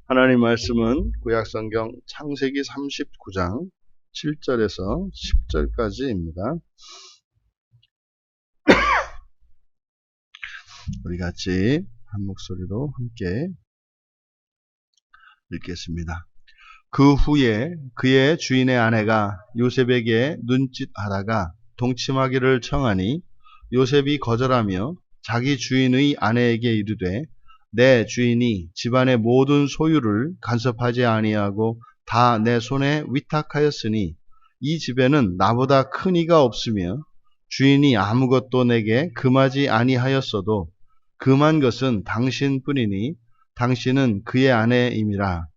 하나님 말씀은 구약성경 창세기 39장 7절에서 10절까지입니다. 우리 같이 한 목소리로 함께 읽겠습니다. 그 후에 그의 주인의 아내가 요셉에게 눈짓하다가 동침하기를 청하니 요셉이 거절하며 자기 주인의 아내에게 이르되 내 주인이 집안의 모든 소유를 간섭하지 아니하고 다 내 손에 위탁하였으니 이 집에는 나보다 큰 이가 없으며 주인이 아무것도 내게 금하지 아니하였어도 금한 것은 당신뿐이니 당신은 그의 아내임이라.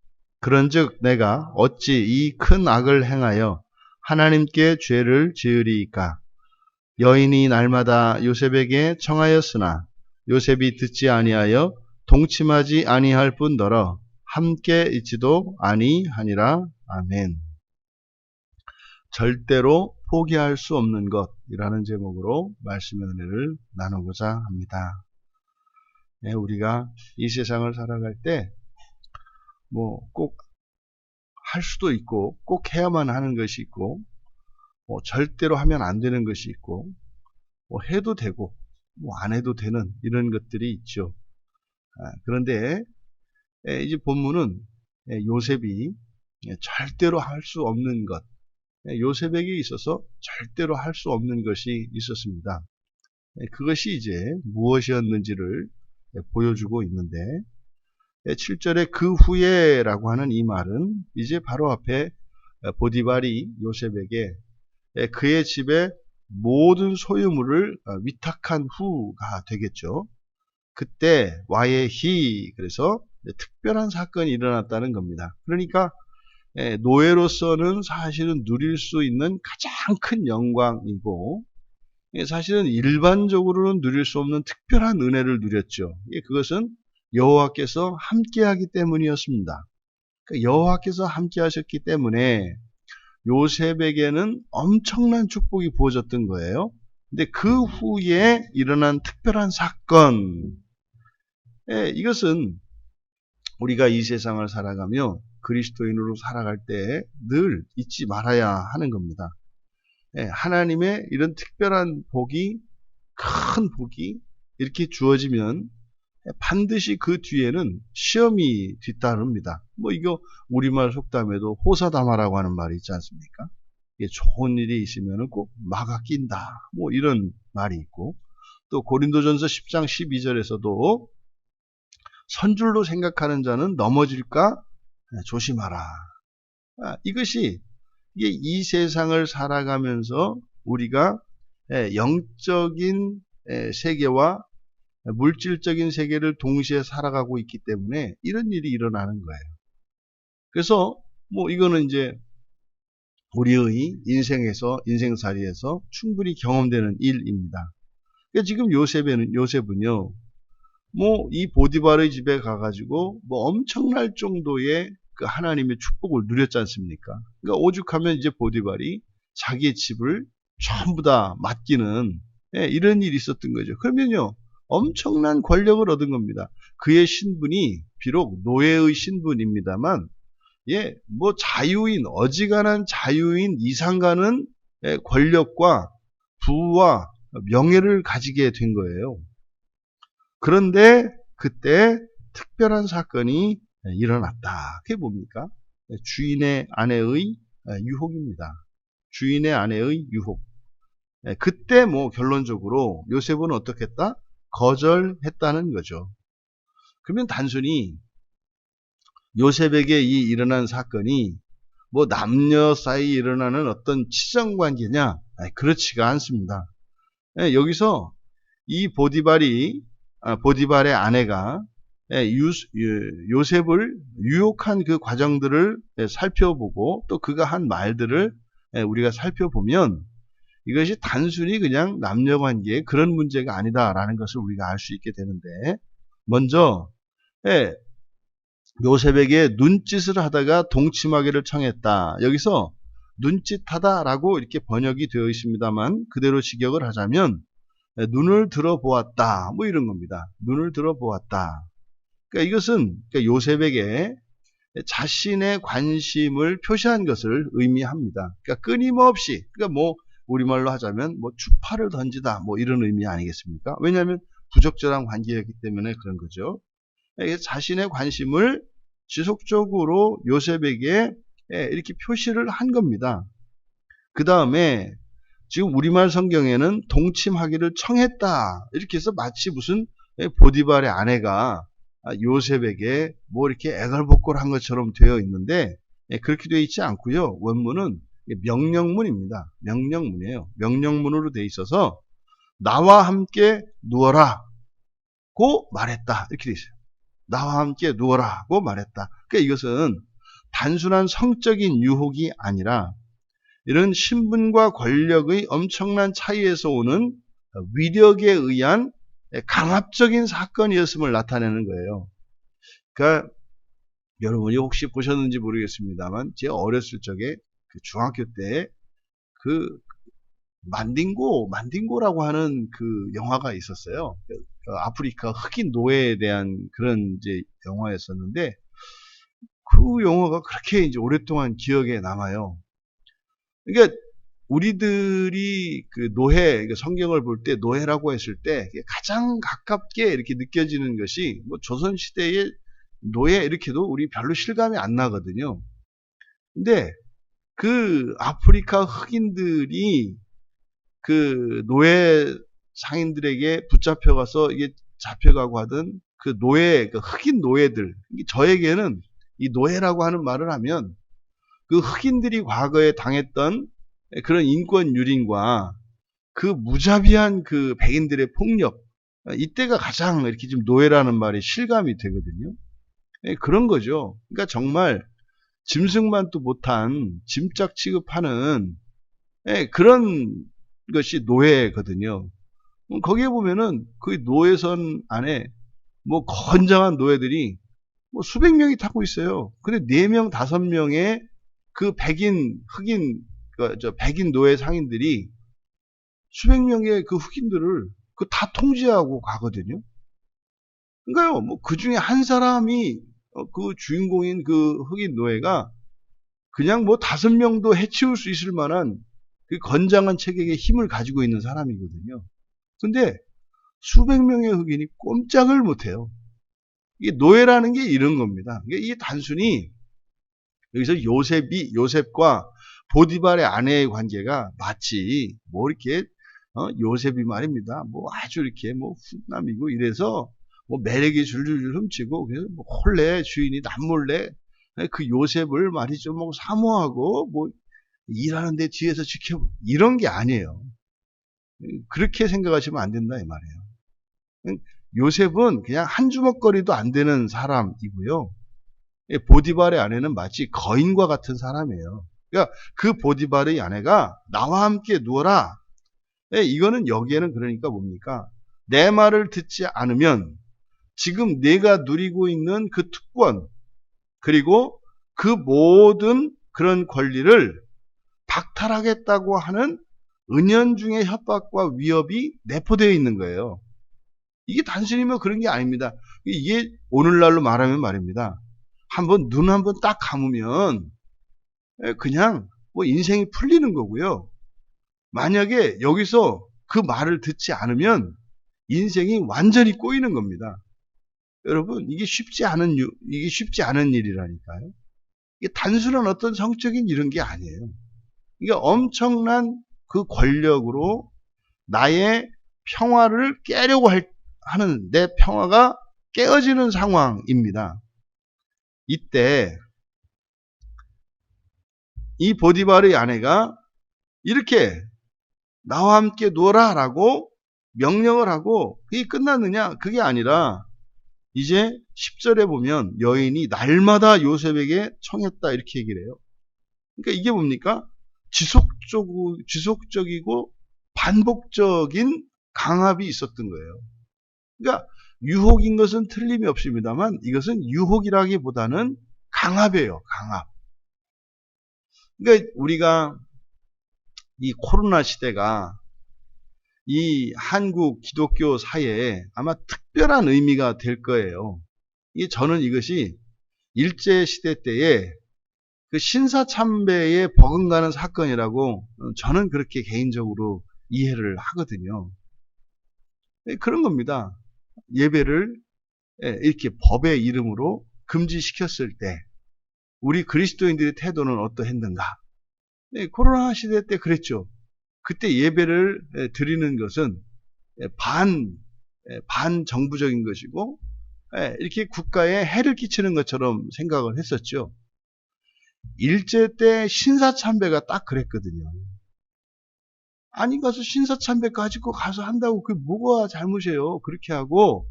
그런즉 내가 어찌 이 큰 악을 행하여 하나님께 죄를 지으리이까. 여인이 날마다 요셉에게 청하였으나 요셉이 듣지 아니하여 동침하지 아니할 뿐더러 함께 있지도 아니하니라. 아멘. 절대로 포기할 수 없는 것이라는 제목으로 말씀의 은혜를 나누고자 합니다. 네, 우리가 이 세상을 살아갈 때 꼭 할 수도 있고 꼭 해야만 하는 것이 있고 절대로 하면 안 되는 것이 있고 해도 되고 안 해도 되는 이런 것들이 있죠. 그런데 이제 본문은 요셉이 절대로 할 수 없는 것, 요셉에게 있어서 절대로 할 수 없는 것이 있었습니다. 그것이 이제 무엇이었는지를 보여주고 있는데 7절에 그 후에 라고 하는 이 말은 이제 바로 앞에 보디발이 요셉에게 그의 집에 모든 소유물을 위탁한 후가 되겠죠. 그때 와예히, 그래서 특별한 사건이 일어났다는 겁니다. 그러니까 노예로서는 사실은 누릴 수 있는 가장 큰 영광이고 사실은 일반적으로는 누릴 수 없는 특별한 은혜를 누렸죠. 그것은 여호와께서 함께하기 때문이었습니다. 그러니까 여호와께서 함께하셨기 때문에 요셉에게는 엄청난 축복이 부어졌던 거예요. 근데 그 후에 일어난 특별한 사건, 이것은 우리가 이 세상을 살아가며 그리스도인으로 살아갈 때 늘 잊지 말아야 하는 겁니다. 하나님의 이런 특별한 복이, 큰 복이 이렇게 주어지면 반드시 그 뒤에는 시험이 뒤따릅니다. 이거 우리말 속담에도 호사다마라고 하는 말이 있지 않습니까? 좋은 일이 있으면 꼭 마가 낀다. 이런 말이 있고, 또 고린도전서 10장 12절에서도 선줄로 생각하는 자는 넘어질까 조심하라. 이것이 이 세상을 살아가면서 우리가 영적인 세계와 물질적인 세계를 동시에 살아가고 있기 때문에 이런 일이 일어나는 거예요. 그래서 이거는 이제 우리의 인생살이에서 충분히 경험되는 일입니다. 그러니까 지금 요셉은요, 이 보디발의 집에 가가지고 엄청날 정도의 그 하나님의 축복을 누렸지 않습니까? 그러니까 오죽하면 이제 보디발이 자기의 집을 전부 다 맡기는 이런 일이 있었던 거죠. 그러면요, 엄청난 권력을 얻은 겁니다. 그의 신분이 비록 노예의 신분입니다만, 자유인, 어지간한 자유인 이상 가는 권력과 부와 명예를 가지게 된 거예요. 그런데 그때 특별한 사건이 일어났다. 그게 뭡니까? 주인의 아내의 유혹입니다. 주인의 아내의 유혹. 그때 결론적으로 요셉은 어떻게 했다? 거절했다는 거죠. 그러면 단순히 요셉에게 이 일어난 사건이 남녀 사이에 일어나는 어떤 치정관계냐? 그렇지가 않습니다. 여기서 이 보디발의 아내가 요셉을 유혹한 그 과정들을 살펴보고 또 그가 한 말들을 우리가 살펴보면 이것이 단순히 그냥 남녀관계의 그런 문제가 아니다라는 것을 우리가 알 수 있게 되는데, 먼저 요셉에게 눈짓을 하다가 동침하기를 청했다. 여기서 눈짓하다라고 이렇게 번역이 되어 있습니다만 그대로 직역을 하자면 눈을 들어보았다. 이런 겁니다. 눈을 들어보았다. 그러니까 이것은 요셉에게 자신의 관심을 표시한 것을 의미합니다. 그러니까 끊임없이, 그러니까 뭐 우리말로 하자면 뭐 추파를 던지다 뭐 이런 의미 아니겠습니까? 왜냐하면 부적절한 관계였기 때문에 그런 거죠. 자신의 관심을 지속적으로 요셉에게 이렇게 표시를 한 겁니다. 그 다음에 지금 우리말 성경에는 동침하기를 청했다 이렇게 해서 마치 무슨 보디발의 아내가 요셉에게 뭐 이렇게 애걸복걸한 것처럼 되어 있는데 그렇게 되어 있지 않고요. 원문은 명령문입니다. 명령문이에요. 명령문으로 되어 있어서 나와 함께 누워라 고 말했다 이렇게 되어 있어요. 나와 함께 누워라고 말했다. 그러니까 이것은 단순한 성적인 유혹이 아니라 이런 신분과 권력의 엄청난 차이에서 오는 위력에 의한 강압적인 사건이었음을 나타내는 거예요. 그러니까 여러분이 혹시 보셨는지 모르겠습니다만 제 어렸을 적에 그 중학교 때 그 만딩고라고 하는 그 영화가 있었어요. 아프리카 흑인 노예에 대한 그런 이제 영화였었는데 그 영화가 그렇게 이제 오랫동안 기억에 남아요. 그러니까 우리들이 그 노예, 성경을 볼 때 노예라고 했을 때 가장 가깝게 이렇게 느껴지는 것이 뭐 조선시대의 노예 이렇게도 우리 별로 실감이 안 나거든요. 근데 그 아프리카 흑인들이 그 노예 상인들에게 붙잡혀가서 이게 잡혀가고 하던 그 노예, 그 흑인 노예들, 저에게는 이 노예라고 하는 말을 하면 그 흑인들이 과거에 당했던 그런 인권 유린과 그 무자비한 그 백인들의 폭력, 이때가 가장 이렇게 좀 노예라는 말이 실감이 되거든요. 그런 거죠. 그러니까 정말 짐승만도 못한 짐짝 취급하는 그런 것이 노예거든요. 거기에 보면은 그 노예선 안에 뭐 건장한 노예들이 뭐 수백 명이 타고 있어요. 근데 4명, 5명의 그 백인, 흑인, 백인 노예 상인들이 수백 명의 그 흑인들을 그 다 통제하고 가거든요. 그러니까요, 뭐 그 중에 한 사람이 그 주인공인 그 흑인 노예가 그냥 뭐 5명도 해치울 수 있을 만한 그 건장한 체격의 힘을 가지고 있는 사람이거든요. 근데 수백 명의 흑인이 꼼짝을 못해요. 이게 노예라는 게 이런 겁니다. 이게 단순히 여기서 요셉과 보디발의 아내의 관계가 마치 뭐 이렇게 요셉이 말입니다. 뭐 아주 이렇게 뭐 훈남이고 이래서 뭐 매력이 줄줄줄 훔치고 그래서 뭐 홀래 주인이 남몰래 그 요셉을 말이죠 뭐 사모하고 뭐 일하는데 뒤에서 지켜보고 이런 게 아니에요. 그렇게 생각하시면 안 된다 이 말이에요. 요셉은 그냥 한 주먹거리도 안 되는 사람이고요. 보디발의 아내는 마치 거인과 같은 사람이에요. 그러니까 그 보디발의 아내가 나와 함께 누워라. 이거는 여기에는 그러니까 뭡니까? 내 말을 듣지 않으면 지금 내가 누리고 있는 그 특권 그리고 그 모든 그런 권리를 박탈하겠다고 하는 은연중의 협박과 위협이 내포되어 있는 거예요. 이게 단순히 뭐 그런 게 아닙니다. 이게 오늘날로 말하면 말입니다. 눈 한번 딱 감으면 그냥 뭐 인생이 풀리는 거고요. 만약에 여기서 그 말을 듣지 않으면 인생이 완전히 꼬이는 겁니다. 여러분, 이게 쉽지 않은 일이라니까요. 이게 단순한 어떤 성적인 이런 게 아니에요. 이게 엄청난 그 권력으로 나의 평화를 깨려고 하는 내 평화가 깨어지는 상황입니다. 이때 이 보디발의 아내가 이렇게 나와 함께 누워라 라고 명령을 하고 그게 끝났느냐? 그게 아니라 이제 10절에 보면 여인이 날마다 요셉에게 청했다 이렇게 얘기를 해요. 그러니까 이게 뭡니까? 지속적이고 반복적인 강압이 있었던 거예요. 그러니까 유혹인 것은 틀림이 없습니다만 이것은 유혹이라기보다는 강압이에요. 강압. 그러니까 우리가 이 코로나 시대가 이 한국 기독교 사회에 아마 특별한 의미가 될 거예요. 저는 이것이 일제시대 때에 그 신사참배에 버금가는 사건이라고 저는 그렇게 개인적으로 이해를 하거든요. 그런 겁니다. 예배를 이렇게 법의 이름으로 금지시켰을 때 우리 그리스도인들의 태도는 어떠했는가? 코로나 시대 때 그랬죠. 그때 예배를 드리는 것은 반정부적인 것이고 이렇게 국가에 해를 끼치는 것처럼 생각을 했었죠. 일제 때 신사참배가 딱 그랬거든요. 아니 가서 신사참배 가지고 가서 한다고 그게 뭐가 잘못이에요. 그렇게 하고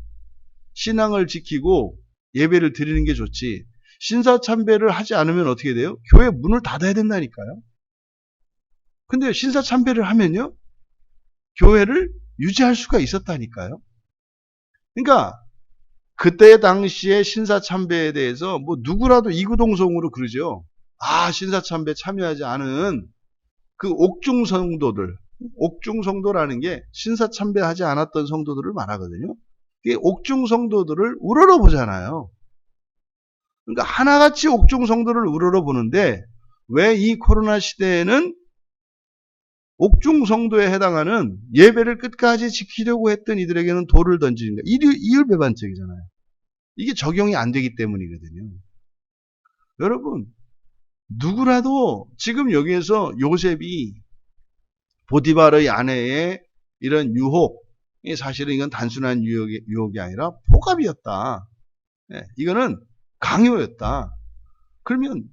신앙을 지키고 예배를 드리는 게 좋지. 신사참배를 하지 않으면 어떻게 돼요? 교회 문을 닫아야 된다니까요. 근데 신사참배를 하면요. 교회를 유지할 수가 있었다니까요. 그러니까 그때 당시에 신사참배에 대해서 뭐 누구라도 이구동성으로 그러죠. 아, 신사참배 참여하지 않은 그 옥중 성도들, 옥중 성도라는 게 신사참배하지 않았던 성도들을 말하거든요. 이 옥중 성도들을 우러러 보잖아요. 그러니까 하나같이 옥중 성도를 우러러 보는데 왜 이 코로나 시대에는 옥중 성도에 해당하는 예배를 끝까지 지키려고 했던 이들에게는 돌을 던지는 거예요. 이율배반적이잖아요. 이게 적용이 안 되기 때문이거든요. 여러분, 누구라도 지금 여기에서 요셉이 보디발의 아내의 이런 유혹이 사실은 이건 단순한 유혹이 아니라 포갑이었다. 이거는 강요였다. 그러면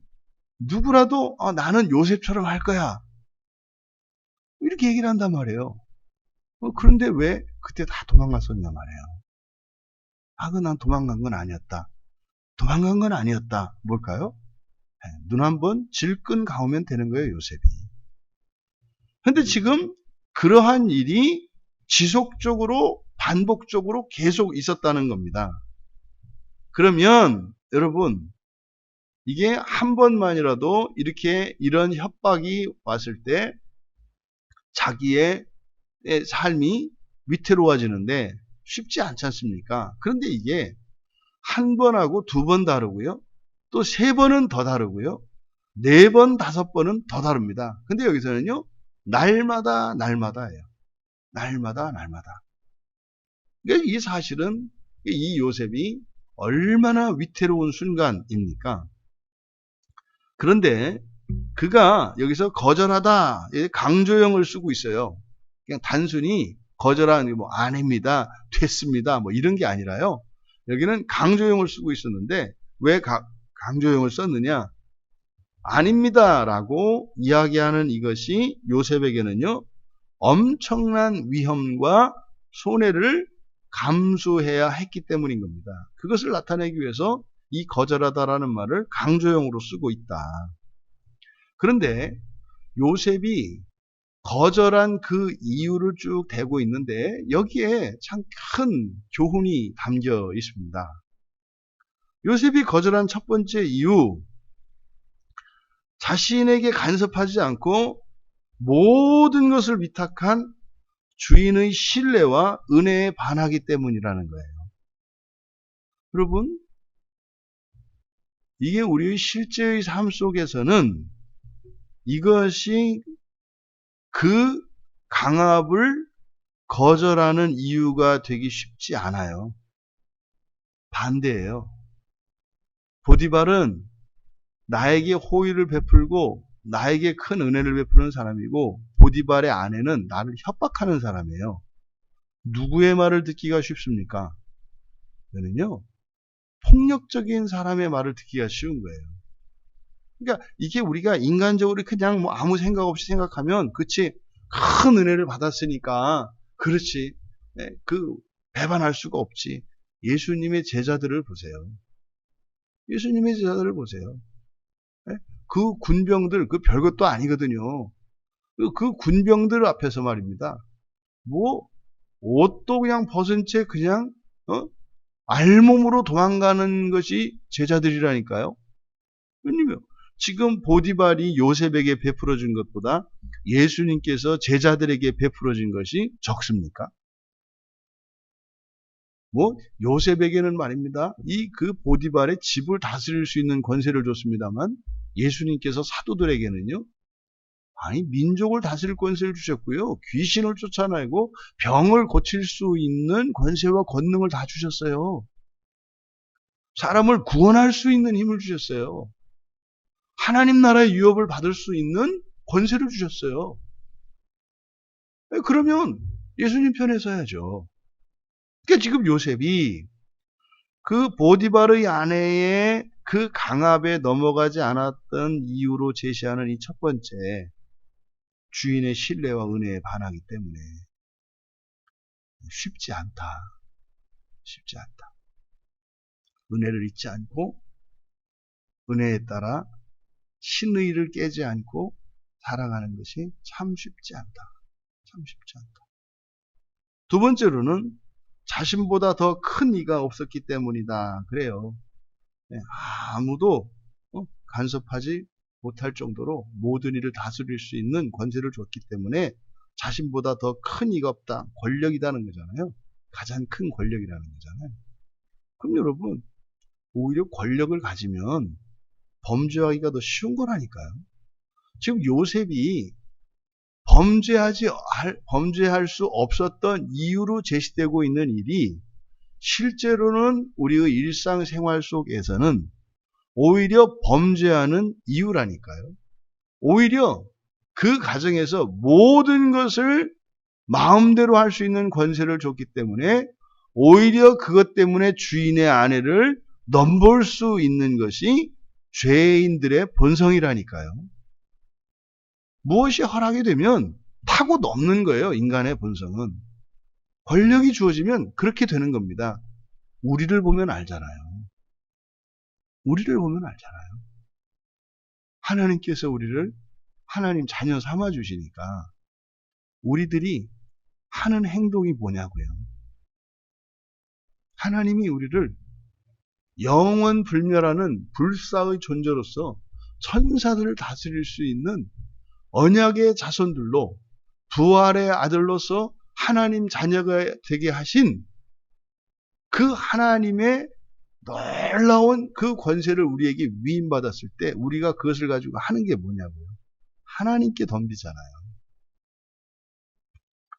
누구라도 나는 요셉처럼 할 거야. 이렇게 얘기를 한단 말이에요. 그런데 왜 그때 다 도망갔었냐 말이에요. 난 도망간 건 아니었다. 도망간 건 아니었다. 뭘까요? 눈 한번 질끈 감으면 되는 거예요, 요셉이. 근데 지금 그러한 일이 지속적으로 반복적으로 계속 있었다는 겁니다. 그러면 여러분 이게 한 번만이라도 이렇게 이런 협박이 왔을 때 자기의 삶이 위태로워지는데 쉽지 않지 않습니까? 그런데 이게 한 번하고 두 번 다르고요. 또 세 번은 더 다르고요. 네 번, 다섯 번은 더 다릅니다. 근데 여기서는요. 날마다예요. 날마다. 그러니까 이 사실은 이 요셉이 얼마나 위태로운 순간입니까? 그런데 그가 여기서 거절하다 강조형을 쓰고 있어요. 그냥 단순히 거절하는 게 뭐 아닙니다, 됐습니다, 뭐 이런 게 아니라요. 여기는 강조형을 쓰고 있었는데 왜 강조형을 썼느냐? 아닙니다라고 이야기하는 이것이 요셉에게는요 엄청난 위험과 손해를 감수해야 했기 때문인 겁니다. 그것을 나타내기 위해서 이 거절하다라는 말을 강조형으로 쓰고 있다. 그런데 요셉이 거절한 그 이유를 쭉 대고 있는데 여기에 참 큰 교훈이 담겨 있습니다. 요셉이 거절한 첫 번째 이유, 자신에게 간섭하지 않고 모든 것을 위탁한 주인의 신뢰와 은혜에 반하기 때문이라는 거예요. 여러분, 이게 우리의 실제의 삶 속에서는 이것이 그 강압을 거절하는 이유가 되기 쉽지 않아요. 반대예요. 보디발은 나에게 호의를 베풀고 나에게 큰 은혜를 베푸는 사람이고 보디발의 아내는 나를 협박하는 사람이에요. 누구의 말을 듣기가 쉽습니까? 저는요. 폭력적인 사람의 말을 듣기가 쉬운 거예요. 그러니까 이게 우리가 인간적으로 그냥 뭐 아무 생각 없이 생각하면 그치 큰 은혜를 받았으니까 그렇지 그 배반할 수가 없지. 예수님의 제자들을 보세요. 예수님의 제자들을 보세요. 그 군병들 그 별것도 아니거든요. 그 군병들 앞에서 말입니다. 뭐 옷도 그냥 벗은 채 그냥 알몸으로 도망가는 것이 제자들이라니까요. 왜냐면 지금 보디발이 요셉에게 베풀어 준 것보다 예수님께서 제자들에게 베풀어 준 것이 적습니까? 뭐 요셉에게는 말입니다. 그 보디발의 집을 다스릴 수 있는 권세를 줬습니다만 예수님께서 사도들에게는요. 아니 민족을 다스릴 권세를 주셨고요. 귀신을 쫓아내고 병을 고칠 수 있는 권세와 권능을 다 주셨어요. 사람을 구원할 수 있는 힘을 주셨어요. 하나님 나라의 유업을 받을 수 있는 권세를 주셨어요. 그러면 예수님 편에 서야죠. 그러니까 지금 요셉이 그 보디발의 아내의 그 강압에 넘어가지 않았던 이유로 제시하는 이 첫 번째 주인의 신뢰와 은혜에 반하기 때문에 쉽지 않다. 쉽지 않다. 은혜를 잊지 않고 은혜에 따라 신의를 깨지 않고 살아가는 것이 참 쉽지 않다. 참 쉽지 않다. 두 번째로는 자신보다 더 큰 이가 없었기 때문이다. 그래요. 아무도 간섭하지 못할 정도로 모든 일을 다스릴 수 있는 권세를 줬기 때문에 자신보다 더 큰 이가 없다. 권력이라는 거잖아요. 가장 큰 권력이라는 거잖아요. 그럼 여러분 오히려 권력을 가지면 범죄하기가 더 쉬운 거라니까요. 지금 요셉이 범죄할 수 없었던 이유로 제시되고 있는 일이 실제로는 우리의 일상생활 속에서는 오히려 범죄하는 이유라니까요. 오히려 그 가정에서 모든 것을 마음대로 할 수 있는 권세를 줬기 때문에 오히려 그것 때문에 주인의 아내를 넘볼 수 있는 것이 죄인들의 본성이라니까요. 무엇이 허락이 되면 타고 넘는 거예요. 인간의 본성은. 권력이 주어지면 그렇게 되는 겁니다. 우리를 보면 알잖아요. 우리를 보면 알잖아요. 하나님께서 우리를 하나님 자녀 삼아 주시니까 우리들이 하는 행동이 뭐냐고요. 하나님이 우리를 영원 불멸하는 불사의 존재로서 천사들을 다스릴 수 있는 언약의 자손들로 부활의 아들로서 하나님 자녀가 되게 하신 그 하나님의 놀라운 그 권세를 우리에게 위임받았을 때 우리가 그것을 가지고 하는 게 뭐냐고요. 하나님께 덤비잖아요.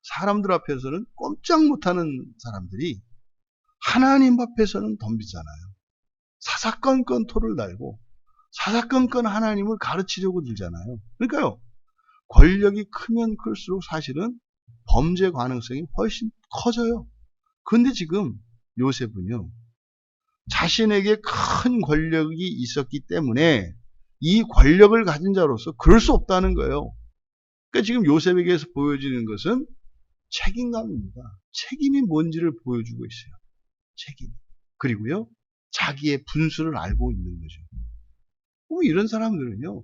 사람들 앞에서는 꼼짝 못하는 사람들이 하나님 앞에서는 덤비잖아요. 사사건건 토를 달고 사사건건 하나님을 가르치려고 들잖아요. 그러니까요. 권력이 크면 클수록 사실은 범죄 가능성이 훨씬 커져요. 그런데 지금 요셉은요. 자신에게 큰 권력이 있었기 때문에 이 권력을 가진 자로서 그럴 수 없다는 거예요. 그러니까 지금 요셉에게서 보여지는 것은 책임감입니다. 책임이 뭔지를 보여주고 있어요. 책임. 그리고요. 자기의 분수를 알고 있는 거죠. 이런 사람들은요.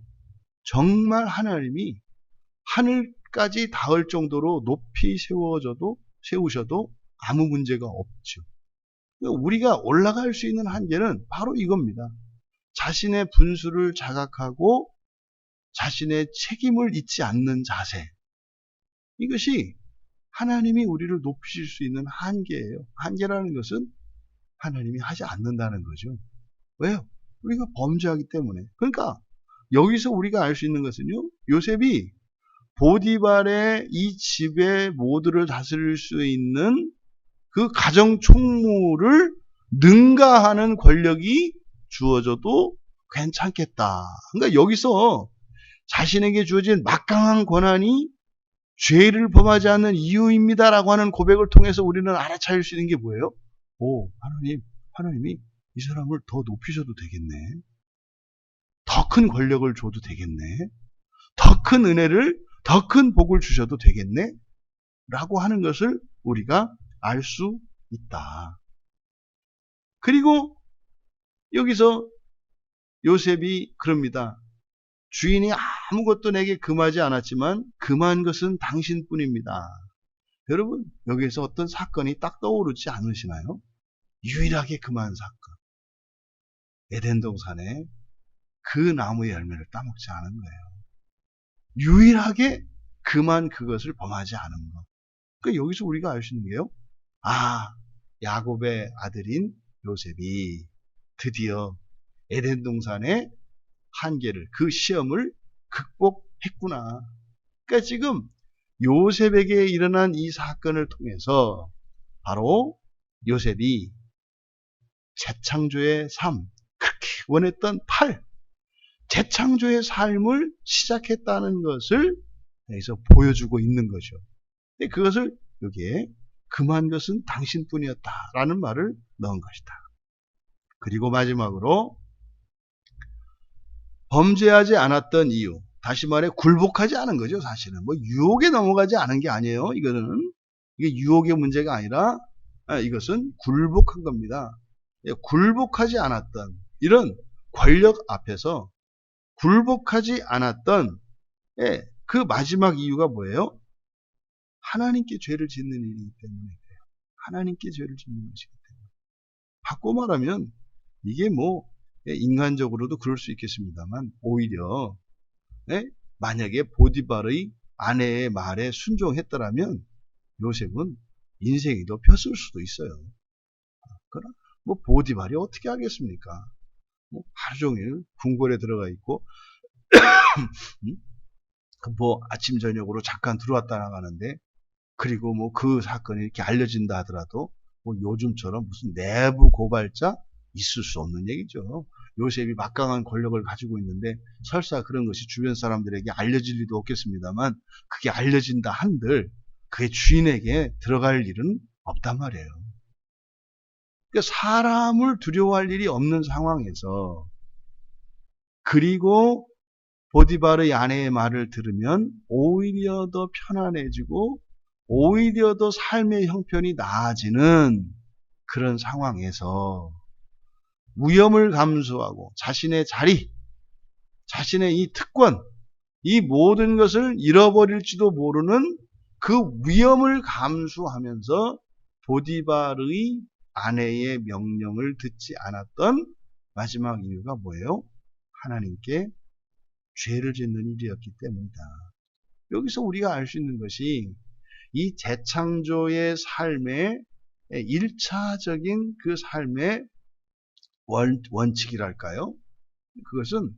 정말 하나님이 하늘까지 닿을 정도로 높이 세우셔도 아무 문제가 없죠. 우리가 올라갈 수 있는 한계는 바로 이겁니다. 자신의 분수를 자각하고 자신의 책임을 잊지 않는 자세. 이것이 하나님이 우리를 높이실 수 있는 한계예요. 한계라는 것은 하나님이 하지 않는다는 거죠. 왜요? 우리가 범죄하기 때문에. 그러니까 여기서 우리가 알 수 있는 것은요. 요셉이 보디발의 이 집의 모두를 다스릴 수 있는 그 가정 총무를 능가하는 권력이 주어져도 괜찮겠다. 그러니까 여기서 자신에게 주어진 막강한 권한이 죄를 범하지 않는 이유입니다라고 하는 고백을 통해서 우리는 알아차릴 수 있는 게 뭐예요? 하나님이 이 사람을 더 높이셔도 되겠네. 더 큰 권력을 줘도 되겠네. 더 큰 은혜를, 더 큰 복을 주셔도 되겠네. 라고 하는 것을 우리가 알 수 있다. 그리고 여기서 요셉이 그럽니다. 주인이 아무것도 내게 금하지 않았지만 금한 것은 당신뿐입니다. 여러분 여기에서 어떤 사건이 딱 떠오르지 않으시나요? 유일하게 금한 사건. 에덴 동산에 그 나무의 열매를 따먹지 않은 거예요. 유일하게 금한 그것을 범하지 않은 것. 그러니까 여기서 우리가 알 수 있는 게요. 야곱의 아들인 요셉이 드디어 에덴 동산의 한계를, 그 시험을 극복했구나. 그러니까 지금 요셉에게 일어난 이 사건을 통해서 바로 요셉이 재창조의 삶, 그렇게 원했던 재창조의 삶을 시작했다는 것을 여기서 보여주고 있는 거죠. 근데 그것을 여기에 금한 것은 당신뿐이었다라는 말을 넣은 것이다. 그리고 마지막으로 범죄하지 않았던 이유, 다시 말해 굴복하지 않은 거죠. 사실은 뭐 유혹에 넘어가지 않은 게 아니에요. 이거는 이게 유혹의 문제가 아니라 이것은 굴복한 겁니다. 굴복하지 않았던 이런 권력 앞에서 굴복하지 않았던 그 마지막 이유가 뭐예요? 하나님께 죄를 짓는 일이기 때문에 그래요. 하나님께 죄를 짓는 것이기 때문에. 바꿔 말하면 이게 뭐 인간적으로도 그럴 수 있겠습니다만 오히려 만약에 보디발의 아내의 말에 순종했더라면 요셉은 인생이 더 폈을 수도 있어요. 그러나 뭐 보디발이 어떻게 하겠습니까? 뭐 하루 종일 궁궐에 들어가 있고 뭐 아침 저녁으로 잠깐 들어왔다 나가는데, 그리고 뭐 그 사건이 이렇게 알려진다 하더라도 뭐 요즘처럼 무슨 내부 고발자 있을 수 없는 얘기죠. 요셉이 막강한 권력을 가지고 있는데 설사 그런 것이 주변 사람들에게 알려질 리도 없겠습니다만, 그게 알려진다 한들 그게 주인에게 들어갈 일은 없단 말이에요. 그러니까 사람을 두려워할 일이 없는 상황에서, 그리고 보디발의 아내의 말을 들으면 오히려 더 편안해지고 오히려 더 삶의 형편이 나아지는 그런 상황에서 위험을 감수하고 자신의 자리, 자신의 이 특권, 이 모든 것을 잃어버릴지도 모르는 그 위험을 감수하면서 보디발의 아내의 명령을 듣지 않았던 마지막 이유가 뭐예요? 하나님께 죄를 짓는 일이었기 때문이다. 여기서 우리가 알 수 있는 것이 이 재창조의 삶의 1차적인 그 삶의 원칙이랄까요? 그것은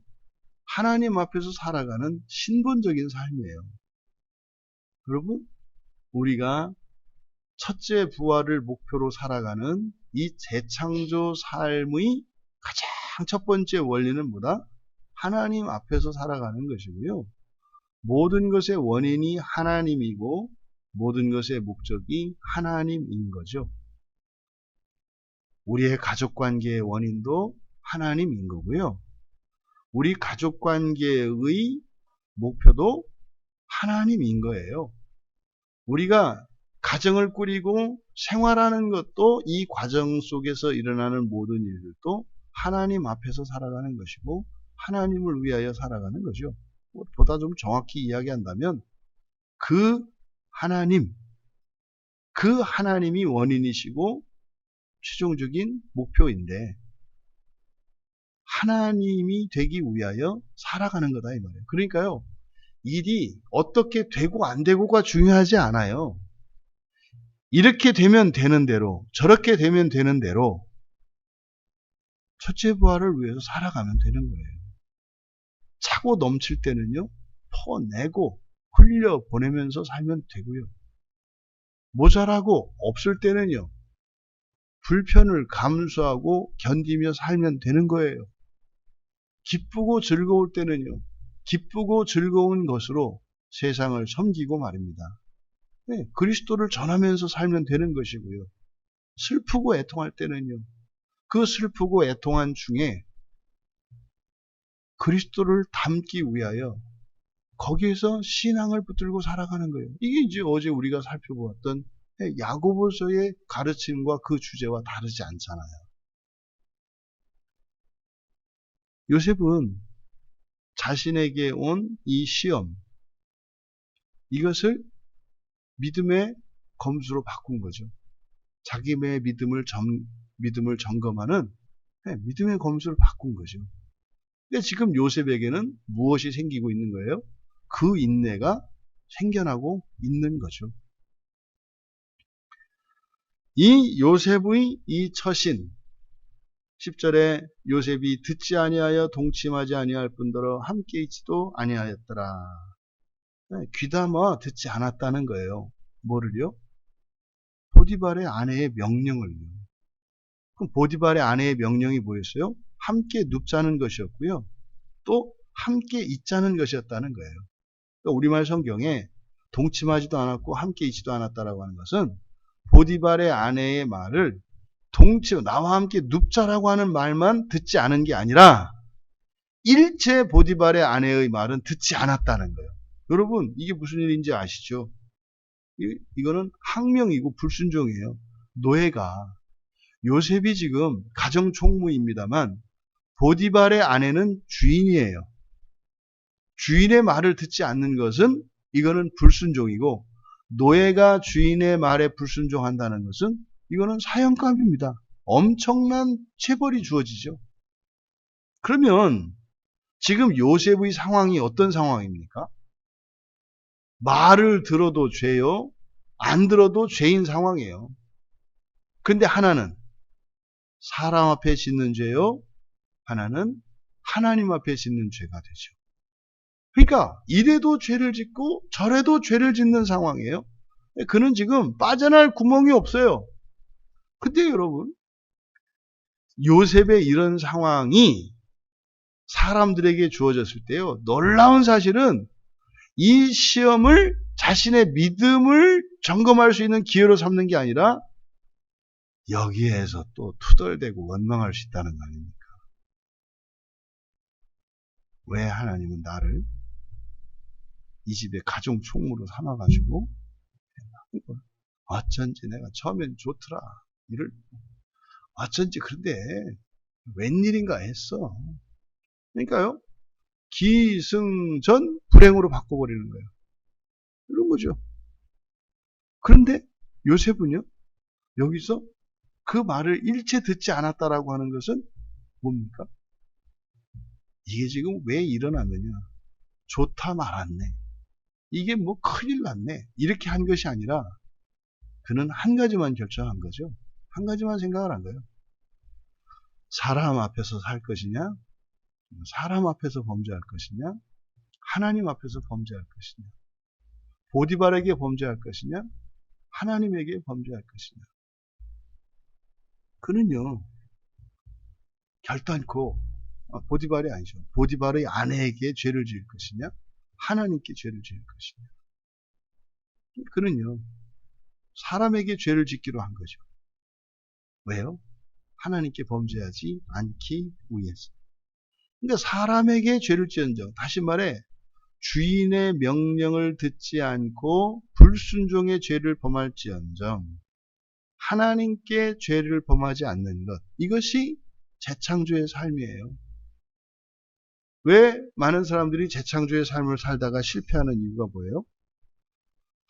하나님 앞에서 살아가는 신분적인 삶이에요. 여러분, 우리가 첫째 부활을 목표로 살아가는 이 재창조 삶의 가장 첫 번째 원리는 뭐다? 하나님 앞에서 살아가는 것이고요. 모든 것의 원인이 하나님이고 모든 것의 목적이 하나님인 거죠. 우리의 가족관계의 원인도 하나님인 거고요. 우리 가족관계의 목표도 하나님인 거예요. 우리가 가정을 꾸리고 생활하는 것도, 이 과정 속에서 일어나는 모든 일들도 하나님 앞에서 살아가는 것이고 하나님을 위하여 살아가는 거죠. 보다 좀 정확히 이야기한다면 그 하나님이 원인이시고 최종적인 목표인데 하나님이 되기 위하여 살아가는 거다 이 말이에요. 그러니까요, 일이 어떻게 되고 안 되고가 중요하지 않아요. 이렇게 되면 되는 대로, 저렇게 되면 되는 대로 첫째 부활을 위해서 살아가면 되는 거예요. 차고 넘칠 때는요, 퍼내고 흘려 보내면서 살면 되고요. 모자라고 없을 때는요, 불편을 감수하고 견디며 살면 되는 거예요. 기쁘고 즐거울 때는요, 기쁘고 즐거운 것으로 세상을 섬기고 말입니다. 네, 그리스도를 전하면서 살면 되는 것이고요. 슬프고 애통할 때는요, 그 슬프고 애통한 중에 그리스도를 담기 위하여 거기에서 신앙을 붙들고 살아가는 거예요. 이게 이제 어제 우리가 살펴보았던 야고보서의 가르침과 그 주제와 다르지 않잖아요. 요셉은 자신에게 온 이 시험, 이것을 믿음의 검수로 바꾼 거죠. 자기의 믿음을 점검하는 믿음의 검수를 바꾼 거죠. 근데 지금 요셉에게는 무엇이 생기고 있는 거예요? 그 인내가 생겨나고 있는 거죠. 이 요셉의 이 처신, 10절에 요셉이 듣지 아니하여 동침하지 아니할 뿐더러 함께 있지도 아니하였더라. 귀담아 듣지 않았다는 거예요. 뭐를요? 보디발의 아내의 명령을요. 그럼 보디발의 아내의 명령이 뭐였어요? 함께 눕자는 것이었고요. 또 함께 있자는 것이었다는 거예요. 그러니까 우리말 성경에 동침하지도 않았고 함께 있지도 않았다라고 하는 것은 보디발의 아내의 말을 나와 함께 눕자라고 하는 말만 듣지 않은 게 아니라 일체 보디발의 아내의 말은 듣지 않았다는 거예요. 여러분, 이게 무슨 일인지 아시죠? 이거는 항명이고 불순종이에요. 노예가, 요셉이 지금 가정총무입니다만 보디발의 아내는 주인이에요. 주인의 말을 듣지 않는 것은 이거는 불순종이고, 노예가 주인의 말에 불순종한다는 것은 이거는 사형감입니다. 엄청난 체벌이 주어지죠. 그러면 지금 요셉의 상황이 어떤 상황입니까? 말을 들어도 죄요, 안 들어도 죄인 상황이에요. 근데 하나는 사람 앞에 짓는 죄요, 하나는 하나님 앞에 짓는 죄가 되죠. 그러니까 이래도 죄를 짓고 저래도 죄를 짓는 상황이에요. 그는 지금 빠져날 구멍이 없어요. 근데 여러분, 요셉의 이런 상황이 사람들에게 주어졌을 때요, 놀라운 사실은 이 시험을 자신의 믿음을 점검할 수 있는 기회로 삼는 게 아니라 여기에서 또 투덜대고 원망할 수 있다는 거 아닙니까? 왜 하나님은 나를 이 집의 가정 총무로 삼아가지고 어쩐지 내가 처음엔 좋더라. 이를 어쩐지 그런데 웬일인가 했어. 그러니까요. 기승전 불행으로 바꿔버리는 거예요. 이런 거죠. 그런데 요셉은요. 여기서 그 말을 일체 듣지 않았다라고 하는 것은 뭡니까? 이게 지금 왜 일어났느냐. 좋다 말았네. 이게 뭐 큰일 났네. 이렇게 한 것이 아니라 그는 한 가지만 결정한 거죠. 한 가지만 생각을 한 거예요. 사람 앞에서 살 것이냐, 사람 앞에서 범죄할 것이냐, 하나님 앞에서 범죄할 것이냐, 보디발에게 범죄할 것이냐, 하나님에게 범죄할 것이냐. 그는요, 결단코 보디발이 아니죠. 보디발의 아내에게 죄를 지을 것이냐, 하나님께 죄를 지을 것이냐. 그는요, 사람에게 죄를 짓기로 한 거죠. 왜요? 하나님께 범죄하지 않기 위해서. 그러니까 사람에게 죄를 지은정, 다시 말해 주인의 명령을 듣지 않고 불순종의 죄를 범할지언정 하나님께 죄를 범하지 않는 것, 이것이 재창조의 삶이에요. 왜 많은 사람들이 재창조의 삶을 살다가 실패하는 이유가 뭐예요?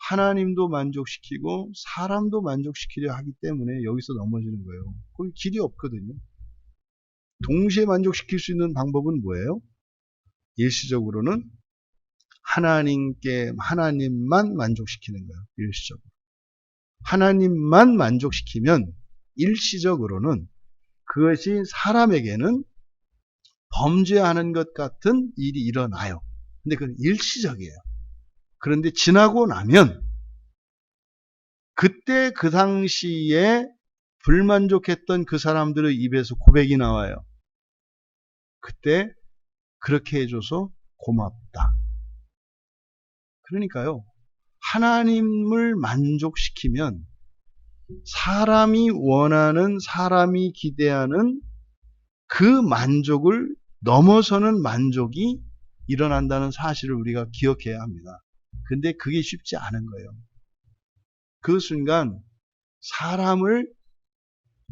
하나님도 만족시키고 사람도 만족시키려 하기 때문에 여기서 넘어지는 거예요. 거기 길이 없거든요. 동시에 만족시킬 수 있는 방법은 뭐예요? 일시적으로는 하나님만 만족시키는 거예요. 일시적으로. 하나님만 만족시키면 일시적으로는 그것이 사람에게는 범죄하는 것 같은 일이 일어나요. 근데 그건 일시적이에요. 그런데 지나고 나면 그때 그 당시에 불만족했던 그 사람들의 입에서 고백이 나와요. 그때 그렇게 해줘서 고맙다. 그러니까요. 하나님을 만족시키면 사람이 원하는, 사람이 기대하는 그 만족을 넘어서는 만족이 일어난다는 사실을 우리가 기억해야 합니다. 근데 그게 쉽지 않은 거예요. 그 순간 사람을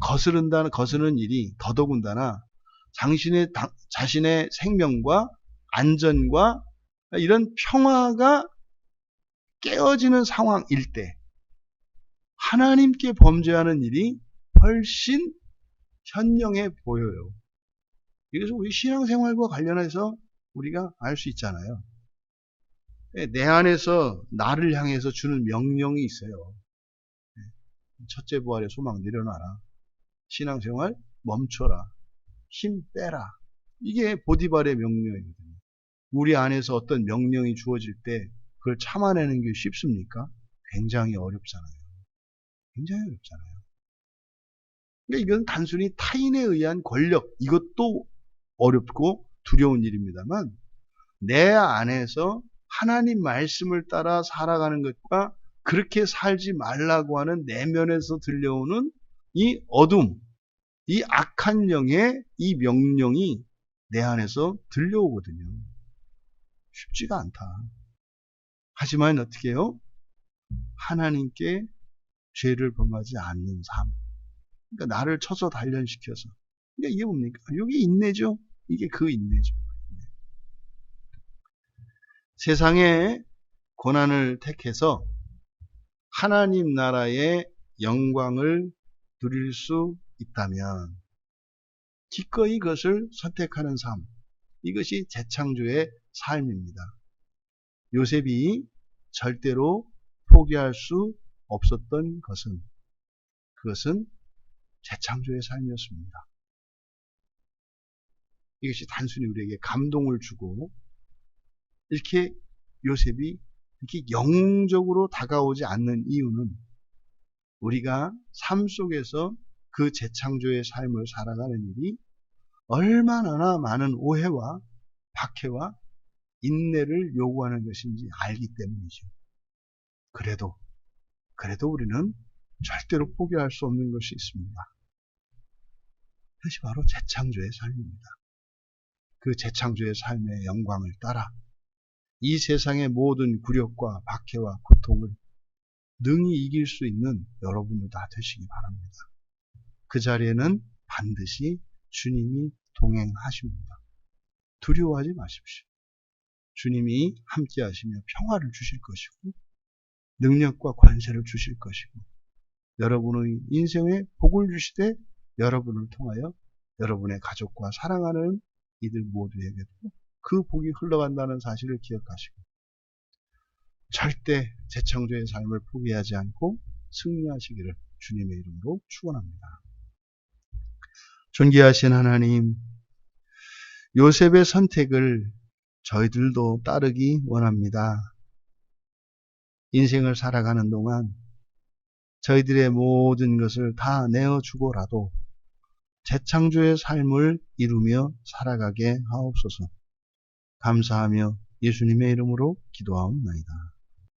거스르는 일이 더더군다나 자신의 생명과 안전과 이런 평화가 깨어지는 상황일 때 하나님께 범죄하는 일이 훨씬 현명해 보여요. 그래서 우리 신앙생활과 관련해서 우리가 알 수 있잖아요. 내 안에서 나를 향해서 주는 명령이 있어요. 첫째 부활의 소망 내려놔라. 신앙생활 멈춰라. 힘 빼라. 이게 보디발의 명령이거든요. 우리 안에서 어떤 명령이 주어질 때 그걸 참아내는 게 쉽습니까? 굉장히 어렵잖아요. 굉장히 어렵잖아요. 그러니까 이건 단순히 타인에 의한 권력, 이것도 어렵고 두려운 일입니다만 내 안에서 하나님 말씀을 따라 살아가는 것과 그렇게 살지 말라고 하는 내면에서 들려오는 이 어둠, 이 악한 영의 이 명령이 내 안에서 들려오거든요. 쉽지가 않다. 하지만 어떻게 해요? 하나님께 죄를 범하지 않는 삶. 그러니까 나를 쳐서 단련시켜서. 그러니까 이게 뭡니까? 이게 인내죠. 이게 그 인내죠. 세상의 고난을 택해서 하나님 나라의 영광을 누릴 수 있다면 기꺼이 그것을 선택하는 삶. 이것이 재창조의 삶입니다. 요셉이 절대로 포기할 수 없었던 그것은 재창조의 삶이었습니다. 이것이 단순히 우리에게 감동을 주고 이렇게 요셉이 이렇게 영적으로 다가오지 않는 이유는 우리가 삶 속에서 그 재창조의 삶을 살아가는 일이 얼마나 많은 오해와 박해와 인내를 요구하는 것인지 알기 때문이죠. 그래도 우리는 절대로 포기할 수 없는 것이 있습니다. 그것이 바로 재창조의 삶입니다. 그 재창조의 삶의 영광을 따라 이 세상의 모든 굴욕과 박해와 고통을 능히 이길 수 있는 여러분들 다 되시기 바랍니다. 그 자리에는 반드시 주님이 동행하십니다. 두려워하지 마십시오. 주님이 함께 하시며 평화를 주실 것이고 능력과 관세를 주실 것이고 여러분의 인생에 복을 주시되 여러분을 통하여 여러분의 가족과 사랑하는 이들 모두에게도 그 복이 흘러간다는 사실을 기억하시고 절대 재창조의 삶을 포기하지 않고 승리하시기를 주님의 이름으로 축원합니다. 존귀하신 하나님, 요셉의 선택을 저희들도 따르기 원합니다. 인생을 살아가는 동안 저희들의 모든 것을 다 내어주고라도 재창조의 삶을 이루며 살아가게 하옵소서. 감사하며 예수님의 이름으로 기도하옵나이다.